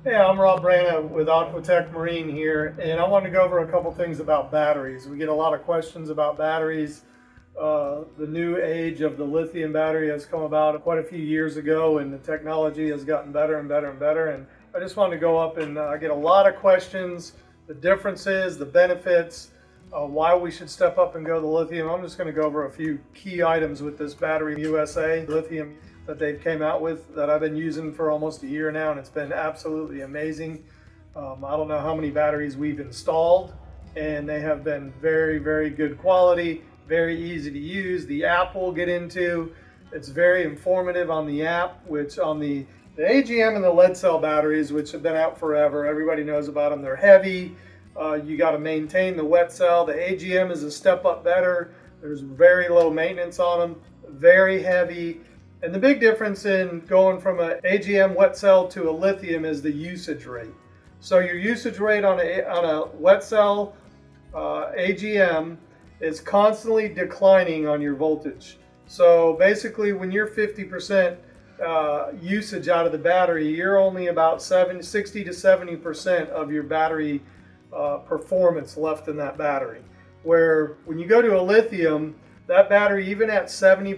Hey, I'm Rob Brana with Aquatech Marine here, and I want to go over a couple things about batteries. We get a lot of questions about batteries. The new age of the lithium battery has come about quite a few years ago, and the technology has gotten better and better and better. And I just wanted to go up and get a lot of questions, the differences, the benefits, why we should step up and go to lithium. I'm just going to go over a few key items with this BatteryUSA lithium that they've came out with that I've been using for almost a year now, and it's been absolutely amazing. I don't know how many batteries we've installed, and they have been very, very good quality, very easy to use. The app we'll get into, it's very informative on the app, which on the AGM and the lead cell batteries, which have been out forever, everybody knows about them. They're heavy. You got to maintain the wet cell. The AGM is a step up better. There's very low maintenance on them, very heavy. And the big difference in going from an AGM wet cell to a lithium is the usage rate. So your usage rate on a wet cell AGM is constantly declining on your voltage. So basically when you're 50% usage out of the battery, you're only about 60 to 70% of your battery performance left in that battery. Where when you go to a lithium, that battery, even at 70%,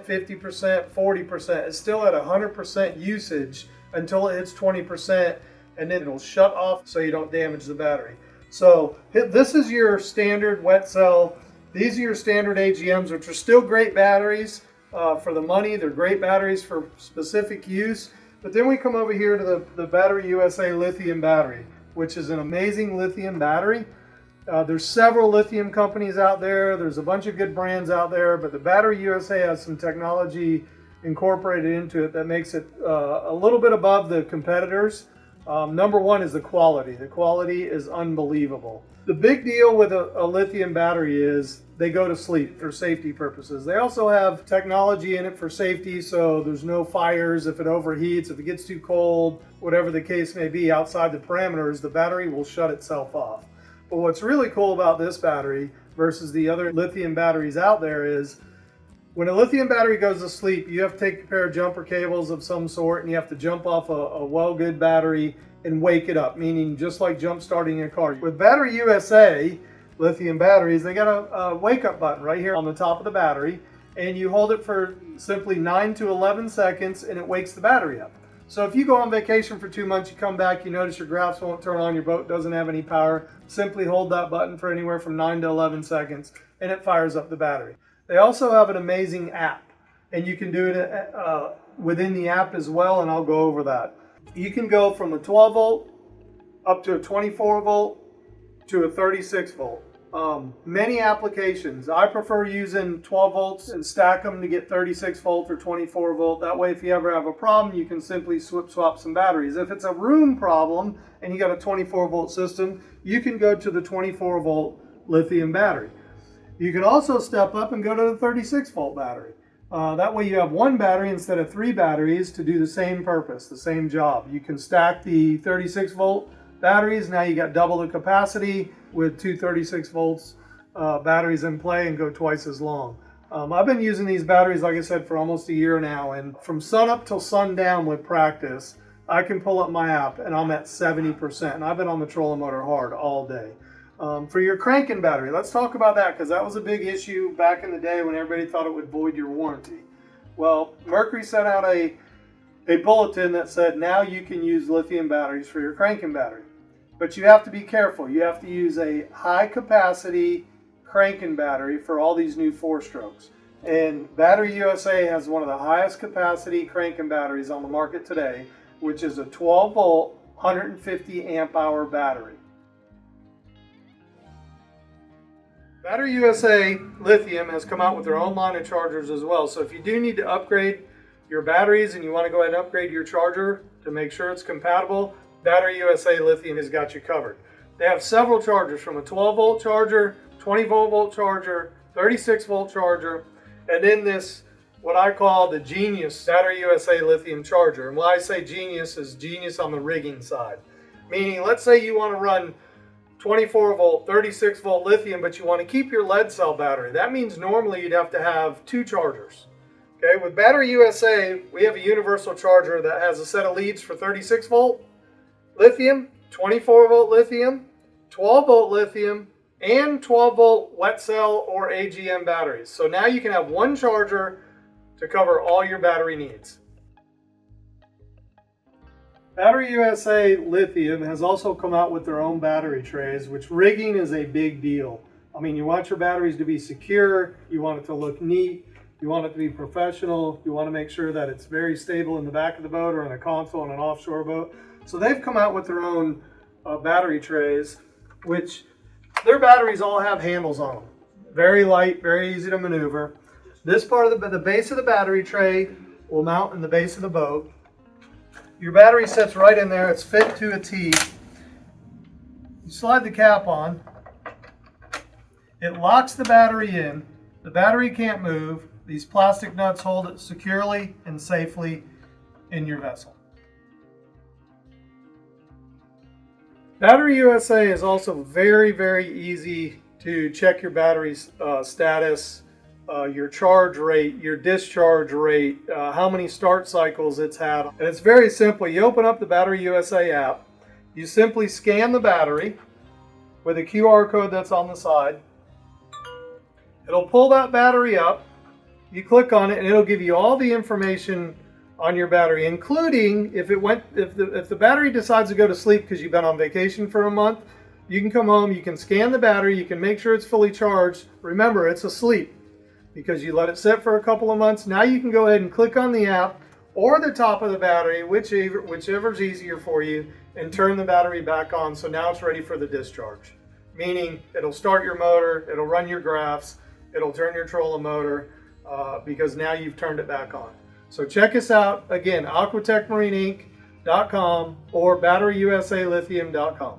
50%, 40%, is still at 100% usage until it hits 20%, and then it'll shut off so you don't damage the battery. So this is your standard wet cell. These are your standard AGMs, which are still great batteries for the money. They're great batteries for specific use. But then we come over here to the BatteryUSA lithium battery, which is an amazing lithium battery. There's several lithium companies out there. There's a bunch of good brands out there, but the BatteryUSA has some technology incorporated into it that makes it a little bit above the competitors. Number one is the quality. The quality is unbelievable. The big deal with a lithium battery is they go to sleep for safety purposes. They also have technology in it for safety, so there's no fires if it overheats, if it gets too cold, whatever the case may be outside the parameters, the battery will shut itself off. But what's really cool about this battery versus the other lithium batteries out there is when a lithium battery goes to sleep, you have to take a pair of jumper cables of some sort and you have to jump off a well-good battery and wake it up, meaning just like jump starting your car. With BatteryUSA lithium batteries, they got a wake-up button right here on the top of the battery, and you hold it for simply 9 to 11 seconds and it wakes the battery up. So if you go on vacation for 2 months, you come back, you notice your graphs won't turn on, your boat doesn't have any power, simply hold that button for anywhere from 9 to 11 seconds and it fires up the battery. They also have an amazing app, and you can do it within the app as well, and I'll go over that. You can go from a 12 volt up to a 24 volt to a 36 volt. Many applications. I prefer using 12 volts and stack them to get 36 volt or 24 volt. That way if you ever have a problem, you can simply swap some batteries. If it's a room problem and you got a 24 volt system, you can go to the 24 volt lithium battery. You can also step up and go to the 36 volt battery. That way you have one battery instead of 3 batteries to do the same purpose, the same job. You can stack the 36 volt batteries. Now you got double the capacity with 2 36 volts batteries in play and go twice as long. I've been using these batteries, like I said, for almost a year now, and from sun up till sundown with practice, I can pull up my app and I'm at 70%, and I've been on the trolling motor hard all day. For your cranking battery, let's talk about that because that was a big issue back in the day when everybody thought it would void your warranty. Well, Mercury sent out a bulletin that said now you can use lithium batteries for your cranking battery. But you have to be careful. You have to use a high capacity cranking battery for all these new 4-strokes. And BatteryUSA has one of the highest capacity cranking batteries on the market today, which is a 12 volt, 150 amp hour battery. BatteryUSA Lithium has come out with their own line of chargers as well. So if you do need to upgrade your batteries and you want to go ahead and upgrade your charger to make sure it's compatible, BatteryUSA Lithium has got you covered. They have several chargers, from a 12 volt charger, 24 volt charger, 36 volt charger, and then this, what I call the Genius BatteryUSA Lithium charger. And when I say genius, is genius on the rigging side. Meaning, let's say you want to run 24 volt, 36 volt lithium, but you want to keep your lead cell battery. That means normally you'd have to have 2 chargers. Okay, with BatteryUSA, we have a universal charger that has a set of leads for 36 volt lithium, 24 volt lithium, 12 volt lithium, and 12 volt wet cell or AGM batteries. So now you can have one charger to cover all your battery needs. BatteryUSA Lithium has also come out with their own battery trays, which rigging is a big deal. I mean, you want your batteries to be secure, you want it to look neat, you want it to be professional, you want to make sure that it's very stable in the back of the boat or in a console on an offshore boat. So they've come out with their own battery trays, which their batteries all have handles on them. Very light, very easy to maneuver. This part of the base of the battery tray will mount in the base of the boat. Your battery sits right in there. It's fit to a T. You slide the cap on. It locks the battery in. The battery can't move. These plastic nuts hold it securely and safely in your vessel. BatteryUSA is also very, very easy to check your battery's status, your charge rate, your discharge rate, how many start cycles it's had. And it's very simple. You open up the BatteryUSA app, you simply scan the battery with a QR code that's on the side. It'll pull that battery up, you click on it, and it'll give you all the information on your battery, including if the battery decides to go to sleep because you've been on vacation for a month, you can come home, you can scan the battery, you can make sure it's fully charged. Remember, it's asleep because you let it sit for a couple of months. Now you can go ahead and click on the app or the top of the battery, whichever's easier for you, and turn the battery back on. So now it's ready for the discharge, meaning it'll start your motor, it'll run your graphs, it'll turn your trolling motor because now you've turned it back on. So check us out again, aquatechmarineinc.com or batteryusalithium.com.